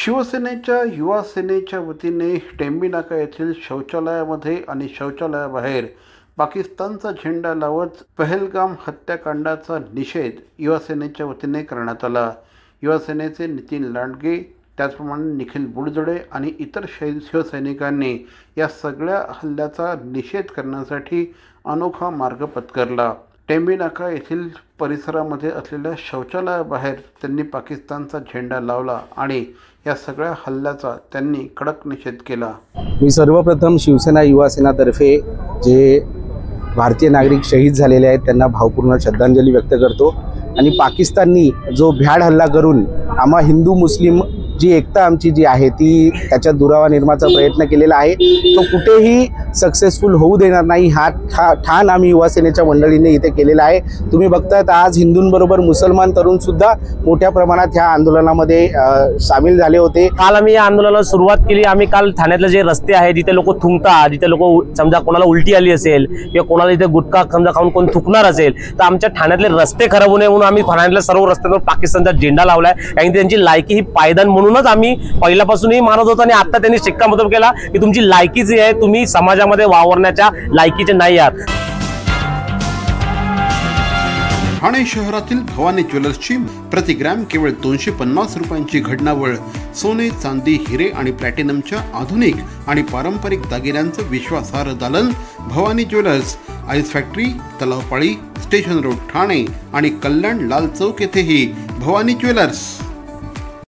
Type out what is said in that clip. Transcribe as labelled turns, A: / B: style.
A: शिवसेनेच्या युवा सेनेच्या वतीने टेंबी नाका येथील शौचालयामध्ये आणि शौचालयाबाहेर पाकिस्तानचा झेंडा लावत पहलगाम हत्याकांडाचा निषेध युवा सेनेच्या वतीने करण्यात आला। युवा सेनेचे नितीन लांडगे, त्याचप्रमाणे निखिल बुडजडे आणि इतर शिवसैनिकांनी या सगळ्या हल्ल्याचा निषेध करण्यासाठी अनोखा मार्ग पत्करला। टेंबी नाका येथील परिसरामध्ये असलेल्या शौचालयाबाहेर त्यांनी पाकिस्तानचा झेंडा लावला आणि या सगळ्या हल्ल्याचा त्यांनी कडक निषेध केला।
B: मी सर्वप्रथम शिवसेना युवा सेनातर्फे जे भारतीय नागरिक शहीद झालेले आहेत त्यांना भावपूर्ण श्रद्धांजली व्यक्त करतो आणि पाकिस्ताननी जो भ्याड हल्ला करून आम्हा हिंदू मुस्लिम जी एकता आमची जी आहे ती त्याच्या दुरावा निर्माणाचा प्रयत्न केलेला आहे, तो कुठेही सक्सेसफुल होऊ देणार नाही हा ठाण आम्ही युवा सेनेच्या मंडळीने इथे केलेला आहे। तुम्ही बघतायत आज हिंदूंबरोबर मुसलमान तरुण सुद्धा मोठ्या प्रमाणात ह्या आंदोलनामध्ये सामील झाले होते।
C: काल आम्ही या आंदोलनाला सुरुवात केली। आम्ही काल ठाण्यातले जे रस्ते आहेत जिथे लोक थुंकतात, जिथे लोक समजा कोणाला उलटी आली असेल किंवा कोणाला इथे गुटखा समजा खाऊन कोण थुकणार असेल तर आमच्या ठाण्यातले रस्ते खराब होऊ नये म्हणून आम्ही ठाण्यातल्या सर्व रस्त्यांवर पाकिस्तानचा झेंडा लावलाय। कारण त्यांची लायकी ही पायदान म्हणूनच आम्ही पहिल्यापासूनही मानत होतो आणि आता त्यांनी शिक्कामोर्तब केला की तुमची लायकी जी आहे तुम्ही समाजामध्ये वावरण्याच्या लायकीचे नाही आहात।
A: ठाणे शहरातील भवानी ज्वेलर्सची प्रति ग्रॅम केवळ 250 रुपयांची घडणावळ सोने, चांदी, हिरे आणि प्लॅटिनमच्या आधुनिक आणि पारंपरिक दागिन्यांचं विश्वासार्ह दालन Bhavani jewellers, ice factory, Talao Pali, station road Thane आणि कल्याण लाल चौक येथेही भवानी ज्वेलर्स।